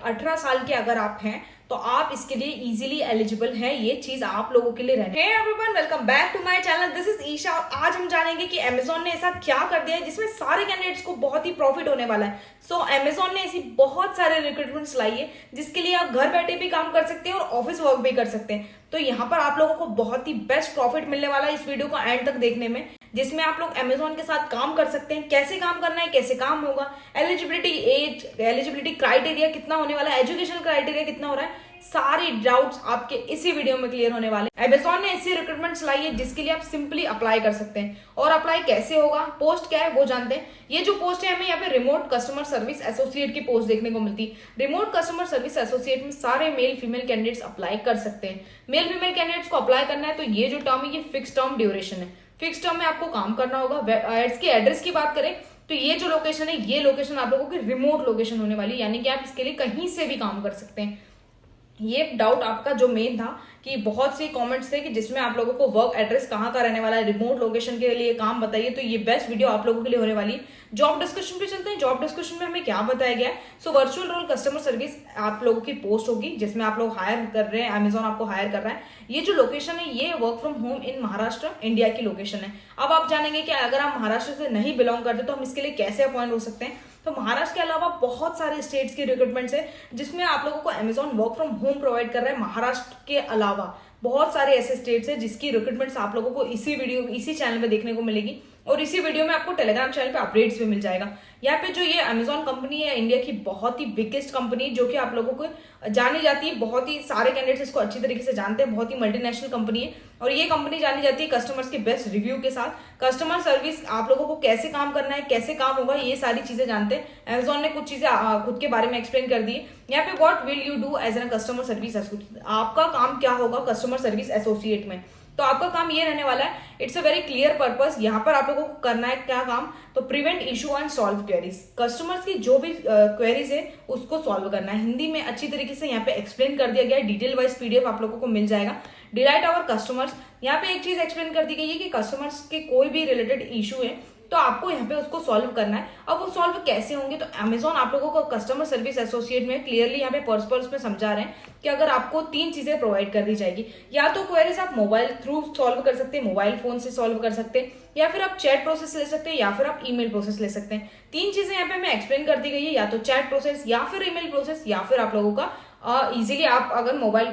18 साल के अगर आप हैं तो आप इसके लिए इजीली एलिजिबल हैं। ये चीज आप लोगों के लिए रहने। Hey everyone, welcome back to my channel. This is Isha. आज हम जानेंगे कि अमेजोन ने ऐसा क्या कर दिया है जिसमें सारे कैंडिडेट्स को बहुत ही प्रॉफिट होने वाला है। सो अमेजोन ने ऐसी बहुत सारे रिक्रूटमेंट्स लाई है जिसके लिए आप घर बैठे भी काम कर सकते हैं और ऑफिस वर्क भी कर सकते हैं। तो यहाँ पर आप लोगों को बहुत ही बेस्ट प्रॉफिट मिलने वाला है इस वीडियो को एंड तक देखने में, जिसमें आप लोग अमेजोन के साथ काम कर सकते हैं। कैसे काम करना है, कैसे काम होगा, एलिजिबिलिटी एज, एलिजिबिलिटी क्राइटेरिया कितना होने वाला है, एजुकेशन क्राइटेरिया कितना हो रहा है, सारी डाउट्स आपके इसी वीडियो में क्लियर होने वाले हैं। अमेजोन ने ऐसी रिक्रूटमेंट्स लाई है जिसके लिए आप सिंपली अप्लाई कर सकते हैं। और अप्लाई कैसे होगा, पोस्ट क्या है वो जानते हैं। ये जो पोस्ट है हमें यहाँ पे रिमोट कस्टमर सर्विस एसोसिएट की पोस्ट देखने को मिलती है। रिमोट कस्टमर सर्विस एसोसिएट में सारे मेल फीमेल कैंडिडेट्स अप्लाई कर सकते हैं। मेल फीमेल कैंडिडेट्स को अप्लाई करना है तो ये जो टर्म है ये फिक्स टर्म ड्यूरेशन है। फिक्स टर्म में आपको काम करना होगा। इसके एड्रेस की बात करें तो ये जो लोकेशन है ये लोकेशन आप लोगों की रिमोट लोकेशन होने वाली है, यानी कि आप इसके लिए कहीं से भी काम कर सकते हैं। ये डाउट आपका जो मेन था कि बहुत सी कमेंट्स थे कि जिसमें आप लोगों को वर्क एड्रेस कहाँ का रहने वाला है, रिमोट लोकेशन के लिए काम बताइए, तो ये बेस्ट वीडियो आप लोगों के लिए होने वाली है। जॉब डिस्कशन पे चलते हैं। जॉब डिस्कशन में हमें क्या बताया गया है। So virtual role customer service आप लोगों की पोस्ट होगी जिसमें आप लोग हायर कर रहे हैं, अमेजोन आपको हायर कर रहा है। ये जो लोकेशन है ये work from home in Maharashtra India की लोकेशन है। अब आप जानेंगे कि अगर आप महाराष्ट्र से नहीं बिलोंग करते तो हम इसके लिए कैसे अपॉइंट हो सकते हैं। तो महाराष्ट्र के अलावा बहुत सारे स्टेट्स की रिक्रूटमेंट्स है जिसमें आप लोगों को Amazon work from home provide कर रहा है। महाराष्ट्र के अलावा बहुत सारे ऐसे स्टेट्स है जिसकी रिक्रूटमेंट्स आप लोगों को इसी चैनल में देखने को मिलेगी और इसी वीडियो में आपको टेलीग्राम चैनल पे अपडेट्स भी मिल जाएगा। यहाँ पे जो ये अमेजोन कंपनी है इंडिया की बहुत ही बिगेस्ट कंपनी जो कि आप लोगों को जानी जाती है, बहुत ही सारे कैंडिडेट्स इसको अच्छी तरीके से जानते हैं। बहुत ही मल्टीनेशनल कंपनी है और ये कंपनी जानी जाती है कस्टमर्स के बेस्ट रिव्यू के साथ। कस्टमर सर्विस आप लोगों को कैसे काम करना है, कैसे काम होगा, ये सारी चीजें जानते हैं। अमेजोन ने कुछ चीजें खुद के बारे में एक्सप्लेन कर दी है। यहाँ पे what will you do as an customer service associate, आपका काम क्या होगा कस्टमर सर्विस एसोसिएट में। तो आपका काम ये रहने वाला है, it's a very clear purpose. यहाँ पर आप लोगों को करना है क्या काम, तो prevent issue and solve queries. Customers की जो भी क्वेरीज है उसको सॉल्व करना है। हिंदी में अच्छी तरीके से यहाँ पे एक्सप्लेन कर दिया गया है। डिटेल वाइज पीडीएफ आप लोगों को मिल जाएगा। डिलाइट आवर कस्टमर्स, यहाँ पे एक चीज एक्सप्लेन कर दी गई है कि कस्टमर्स के कोई भी रिलेटेड इशू है तो आपको यहाँ पे उसको सॉल्व करना है। अब वो सॉल्व कैसे होंगे, तो अमेजोन आप लोगों को कस्टमर सर्विस एसोसिएट में क्लियरली यहाँ पे पर्पस में समझा रहे हैं कि अगर आपको 3 चीजें प्रोवाइड कर दी जाएगी। या तो क्वेरीज आप मोबाइल थ्रू सॉल्व कर सकते हैं, मोबाइल फोन से सॉल्व कर सकते हैं, या फिर आप चैट प्रोसेस ले सकते हैं, या फिर आप ईमेल प्रोसेस ले सकते हैं। 3 चीजें यहाँ पे हमें एक्सप्लेन कर दी गई है, या तो चैट प्रोसेस, या फिर ईमेल प्रोसेस, या फिर आप लोगों का इजीली आप अगर मोबाइल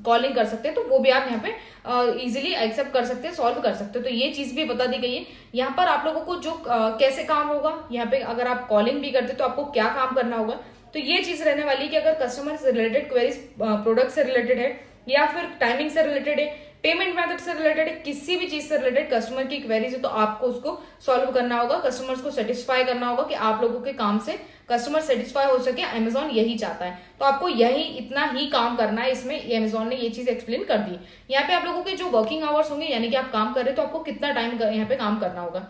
कॉलिंग कर सकते हैं तो वो भी आप यहाँ पे इजीली एक्सेप्ट कर सकते हैं, सॉल्व कर सकते हैं। तो ये चीज भी बता दी गई है। यहाँ पर आप लोगों को जो कैसे काम होगा, यहाँ पे अगर आप कॉलिंग भी करते तो आपको क्या काम करना होगा। तो ये चीज रहने वाली है कि अगर कस्टमर से रिलेटेड क्वेरीज प्रोडक्ट से रिलेटेड है, या फिर टाइमिंग से रिलेटेड है, पेमेंट मेथड से रिलेटेड है, किसी भी चीज से रिलेटेड कस्टमर की क्वेरीज है तो आपको उसको सॉल्व करना होगा। कस्टमर्स को सेटिस्फाई करना होगा कि आप लोगों के काम से कस्टमर सेटिस्फाई हो सके। अमेजोन यही चाहता है, तो आपको यही इतना ही काम करना है। इसमें अमेजोन ने ये चीज एक्सप्लेन कर दी। यहाँ पे आप लोगों के जो वर्किंग आवर्स होंगे, यानी कि आप काम कर रहे हैं तो आपको कितना टाइम यहाँ पे काम करना होगा।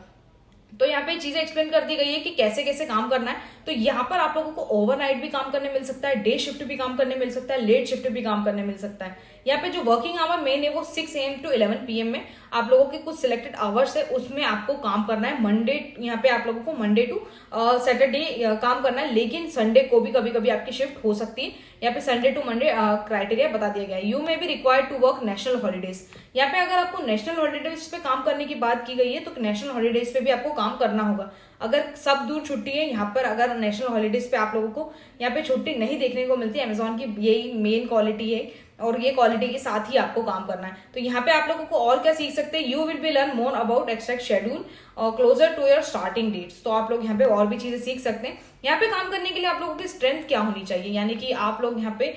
तो यहाँ पे चीजें एक्सप्लेन कर दी गई है कि कैसे कैसे काम करना है। तो यहाँ पर आप लोगों को ओवरनाइट भी काम करने मिल सकता है, डे शिफ्ट भी काम करने मिल सकता है, लेट शिफ्ट भी काम करने मिल सकता है। यहाँ पे जो वर्किंग आवर मेन है वो 6 AM to 11 PM में आप लोगों के कुछ सिलेक्टेड आवर्स है, उसमें आपको काम करना है। मंडे यहाँ पे आप लोगों को मंडे टू सैटरडे काम करना है, लेकिन संडे को भी कभी कभी आपकी शिफ्ट हो सकती है। यहाँ पे संडे टू मंडे क्राइटेरिया बता दिया गया है। You may be required to work national holidays. यहाँ पे अगर आपको नेशनल हॉलीडेज पे काम करने की बात की गई है तो नेशनल हॉलीडेज पे भी आपको काम करना होगा। अगर सब दूर छुट्टी है, यहाँ पर अगर नेशनल हॉलीडेज पे आप लोगों को यहाँ पे छुट्टी नहीं देखने को मिलती, अमेजोन की यही मेन क्वालिटी है और ये क्वालिटी के साथ ही आपको काम करना है। तो यहाँ पे आप लोगों को और क्या सीख सकते हैं, you will be learn more about extract schedule closer to your starting dates. तो आप लोग यहाँ पे और भी चीजें सीख सकते हैं। यहाँ पे काम करने के लिए आप लोगों की स्ट्रेंथ क्या होनी चाहिए, यानी कि आप लोग यहाँ पे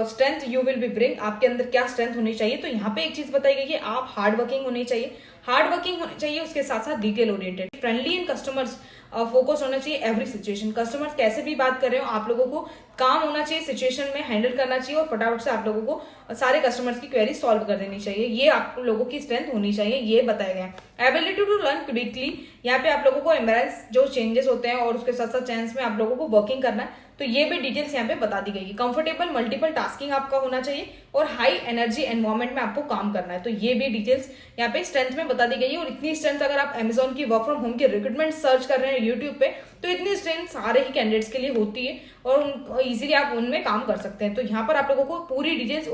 strength you will B bring, आपके अंदर क्या स्ट्रेंथ होनी चाहिए। तो यहाँ पे एक चीज बताई गई कि आप हार्ड वर्किंग होनी चाहिए, हार्ड वर्किंग होनी चाहिए, उसके साथ साथ detail oriented, friendly and customers focus होना चाहिए एवरी सिचुएशन। कस्टमर्स कैसे भी बात कर रहे हो आप लोगों को काम होना चाहिए, सिचुएशन में हैंडल करना चाहिए और फटाफट से आप लोगों को सारे कस्टमर्स की क्वेरी सॉल्व कर देनी चाहिए। ये आप लोगों की स्ट्रेंथ होनी चाहिए, ये बताया गया है। एबिलिटी टू लर्न क्विकली, यहाँ पे आप लोगों को एम्ब्रेस जो चेंजेस होते हैं और उसके साथ साथ चेंज में आप लोगों को वर्किंग करना है। तो ये भी डिटेल्स यहाँ पे बता दी गई है। कंफर्टेबल मल्टीपल टास्किंग आपका होना चाहिए और हाई एनर्जी एनवायरमेंट में आपको काम करना है। तो ये भी डिटेल्स यहाँ पे स्ट्रेंथ में बता दी गई है। और इतनी स्ट्रेंथ अगर आप अमेजोन की वर्क फ्रॉम होम की रिक्रूटमेंट सर्च कर रहे हैं यूट्यूब पे तो इतनी स्ट्रेंथ सारे ही कैंडिडेट्स के लिए होती है और इजीली आप उनमें काम कर सकते हैं। तो यहाँ पर आप लोगों को पूरी डिटेल्स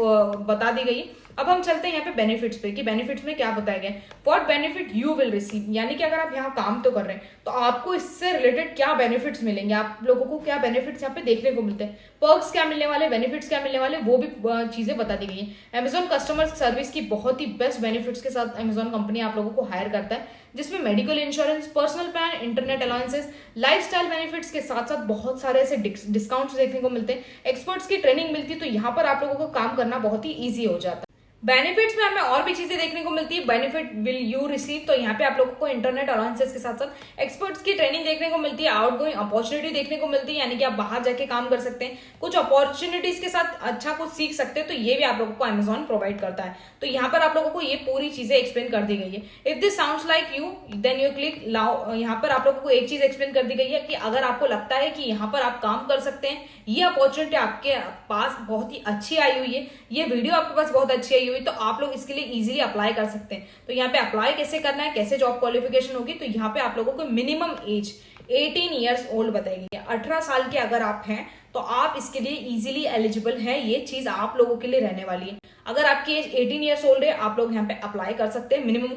बता दी गई है। अब हम चलते हैं यहाँ पे बेनिफिट्स पे कि बेनिफिट्स में क्या बताया गया है। What benefit you will receive, यानी कि अगर आप यहाँ काम तो कर रहे हैं तो आपको इससे रिलेटेड क्या बेनिफिट्स मिलेंगे, आप लोगों को क्या बेनिफिट्स यहाँ पे देखने को मिलते हैं, पर्क्स क्या मिलने वाले, बेनिफिट्स क्या मिलने वाले, वो भी चीजें बता दी गई है। अमेजॉन कस्टमर सर्विस की बहुत ही बेस्ट बेनिफिट्स के साथ अमेजॉन कंपनी आप लोगों को हायर करता है, जिसमें medical insurance, personal plan, internet allowances, lifestyle benefits के साथ साथ बहुत सारे ऐसे डिस्काउंट्स देखने को मिलते हैं, एक्सपर्ट्स की ट्रेनिंग मिलती है। तो यहाँ पर आप लोगों को काम करना बहुत ही ईजी हो जाता है। बेनिफिट्स में हमें और भी चीजें देखने को मिलती है। बेनिफिट विल यू रिसीव, तो यहाँ पे आप लोगों को इंटरनेट अलाउंसेस के साथ साथ एक्सपर्ट्स की ट्रेनिंग देखने को मिलती है, आउटगोइंग अपॉर्चुनिटी देखने को मिलती है, यानी कि आप बाहर जाके काम कर सकते हैं, कुछ अपॉर्चुनिटीज के साथ अच्छा कुछ सीख सकते हैं। तो ये भी आप लोगों को अमेजॉन प्रोवाइड करता है। तो यहाँ पर आप लोगों को ये पूरी चीजें एक्सप्लेन कर दी गई है। If this sounds like you then you click लाउ। यहाँ पर आप लोगों को एक चीज एक्सप्लेन कर दी गई है कि अगर आपको लगता है कि यहाँ पर आप काम कर सकते हैं, ये अपॉर्चुनिटी आपके पास बहुत ही अच्छी आई हुई है, ये वीडियो आपके पास बहुत अच्छी आई हुई, तो आप लोग इसके लिए इजीली अप्लाई कर सकते हैं। तो यहाँ पे अप्लाई कैसे करना है, कैसे जॉब क्वालिफिकेशन होगी, तो यहाँ पे आप लोगों को मिनिमम एज 18 ईयर्स ओल्ड बताएगी। 18 साल के अगर आप हैं तो आप इसके लिए इजीली एलिजिबल हैं। ये चीज आप लोगों के लिए रहने वाली है। अगर आपकी एज 18 ईयर्स ओल्ड है, आप लोग यहाँ पे अप्लाई कर सकते हैं। मिनिमम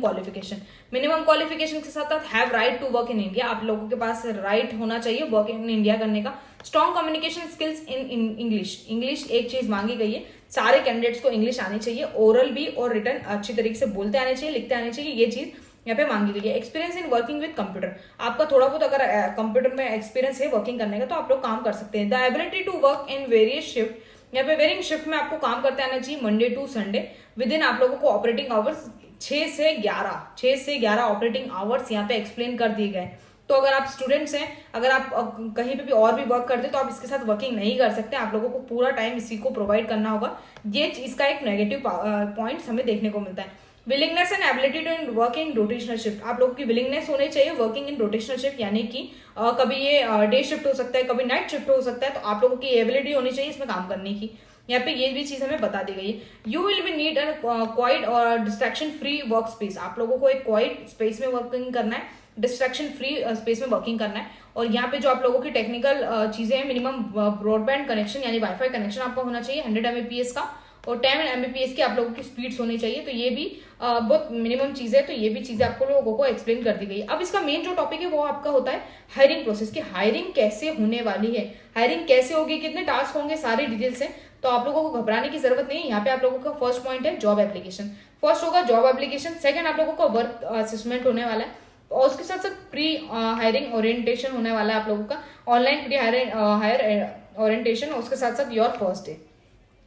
क्वालिफिकेशन के साथ साथ have right to work in India, आप लोगों के पास राइट होना चाहिए वर्क इन इंडिया करने का। Strong communication skills in English एक चीज मांगी गई है, सारे कैंडिडेट्स को इंग्लिश आनी चाहिए, ओरल भी और रिटर्न अच्छी तरीके से बोलते आने चाहिए, लिखते आने चाहिए, ये चीज यहाँ पे मांगी गई है। Experience in working with computer, आपका थोड़ा बहुत अगर कंप्यूटर में एक्सपीरियंस है वर्किंग करने का तो आप लोग काम कर सकते हैं। The ability to work in various shift, यहाँ पे वेरिंग शिफ्ट में आपको काम करते आना चाहिए Monday to Sunday. Within आप लोगों को ऑपरेटिंग आवर्स 6 से 11 ऑपरेटिंग आवर्स यहाँ पे एक्सप्लेन कर दिए गए। तो अगर आप स्टूडेंट्स हैं, अगर आप कहीं पे भी और भी वर्क करते हैं तो आप इसके साथ वर्किंग नहीं कर सकते, आप लोगों को पूरा टाइम इसी को प्रोवाइड करना होगा। ये इसका एक नेगेटिव पॉइंट हमें देखने को मिलता है। Willingness and ability to work in rotational shift, आप लोगों की विलिंगनेस होनी चाहिए वर्किंग इन रोटेशनल शिफ्ट, यानी कि कभी ये डे शिफ्ट हो सकता है, कभी नाइट शिफ्ट हो सकता है, तो आप लोगों की एबिलिटी होनी चाहिए इसमें काम करने की। यहाँ पे ये भी चीज हमें बता दी गई है। You will B need an quite और डिस्ट्रैक्शन फ्री वर्क स्पेस, आप लोगों को एक क्वाइट स्पेस में वर्किंग करना है, डिस्ट्रैक्शन फ्री स्पेस में वर्किंग करना है। और यहाँ पे जो आप लोगों की टेक्निकल चीजें हैं, मिनिमम ब्रॉडबैंड कनेक्शन यानी वाईफाई कनेक्शन आपका होना चाहिए 100 Mbps का, और 10 Mbps की आप लोगों की स्पीड्स होनी चाहिए। तो ये भी बहुत मिनिमम चीज है, तो ये भी चीजें आपको लोगों को एक्सप्लेन कर दी गई। अब इसका मेन जो टॉपिक है वो आपका होता है हायरिंग प्रोसेस, की हायरिंग कैसे होने वाली है, हायरिंग कैसे होगी, कितने टास्क होंगे, सारी डिटेल्स है। तो आप लोगों को घबराने की जरूरत नहीं है। यहाँ पे आप लोगों का फर्स्ट पॉइंट है जॉब एप्लीकेशन, फर्स्ट होगा जॉब एप्लीकेशन, सेकंड आप लोगों का वर्क असेसमेंट होने वाला है, और उसके साथ साथ प्री हायरिंग ओरिएंटेशन होने वाला है आप लोगों का, ऑनलाइन प्री हायर ओरिएंटेशन, और उसके साथ साथ योर फर्स्ट डे।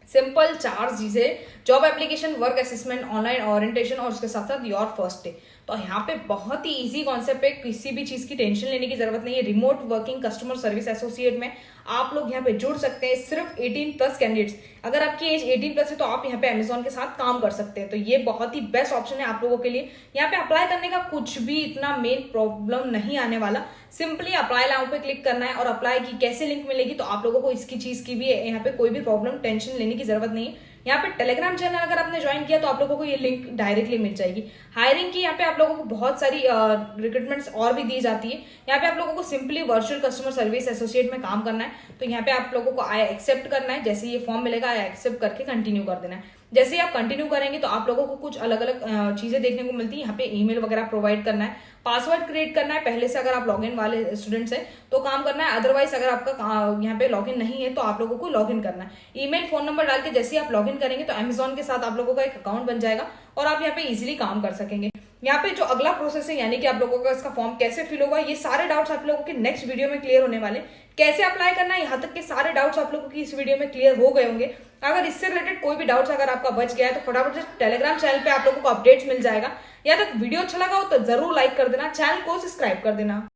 सिंपल 4 चीजें, job application, work assessment, online orientation और उसके साथ साथ योर फर्स्ट डे। तो यहाँ पे बहुत ही इजी कॉन्सेप्ट है, किसी भी चीज की टेंशन लेने की जरूरत नहीं है। Remote working customer service associate में आप लोग यहाँ पे जुड़ सकते हैं, सिर्फ 18+ कैंडिडेट्स। अगर आपकी एज 18+ है तो आप यहाँ पे अमेजॉन के साथ काम कर सकते हैं। तो ये बहुत ही बेस्ट ऑप्शन है आप लोगों के लिए। यहाँ पे अप्लाई करने का कुछ भी इतना मेन प्रॉब्लम नहीं आने वाला, सिंपली अप्लाई नाउ पे क्लिक करना है, और अप्लाई की कैसे लिंक मिलेगी तो आप लोगों को इसकी चीज की भी यहाँ पे कोई भी प्रॉब्लम टेंशन लेने की जरूरत नहीं है। यहाँ पे टेलीग्राम चैनल अगर आपने ज्वाइन किया तो आप लोगों को ये लिंक डायरेक्टली मिल जाएगी। हायरिंग की यहाँ पे आप लोगों को बहुत सारी रिक्रूटमेंट्स और भी दी जाती है। यहाँ पे आप लोगों को simply virtual customer service associate में काम करना है। तो यहाँ पे आप लोगों को आई एक्सेप्ट करना है, जैसे ये फॉर्म मिलेगा आई एक्सेप्ट करके कंटिन्यू कर देना है। जैसे ही आप कंटिन्यू करेंगे तो आप लोगों को कुछ अलग अलग चीजें देखने को मिलती है। यहाँ पे ईमेल वगैरह प्रोवाइड करना है, पासवर्ड क्रिएट करना है पहले से, अगर आप लॉगिन वाले स्टूडेंट्स हैं तो काम करना है, अदरवाइज अगर आपका यहाँ पे लॉगिन नहीं है तो आप लोगों को लॉगिन करना है। ईमेल फोन नंबर डाल के जैसे ही आप लॉगिन करेंगे तो अमेजॉन के साथ आप लोगों का एक अकाउंट बन जाएगा और आप यहाँ पे इजीली काम कर सकेंगे। यहाँ पे जो अगला प्रोसेस है यानी कि आप लोगों का इसका फॉर्म कैसे फिल होगा, ये सारे डाउट्स आप लोगों के नेक्स्ट वीडियो में क्लियर होने वाले। कैसे अप्लाई करना है, यहाँ तक के सारे डाउट्स आप लोगों की इस वीडियो में क्लियर हो गए होंगे। अगर इससे रिलेटेड कोई भी डाउट्स अगर आपका बच गया है तो फटाफट से टेलीग्राम चैनल पे आप लोगों को अपडेट्स मिल जाएगा। यहाँ तक वीडियो अच्छा लगा हो तो जरूर लाइक कर देना, चैनल को सब्सक्राइब कर देना।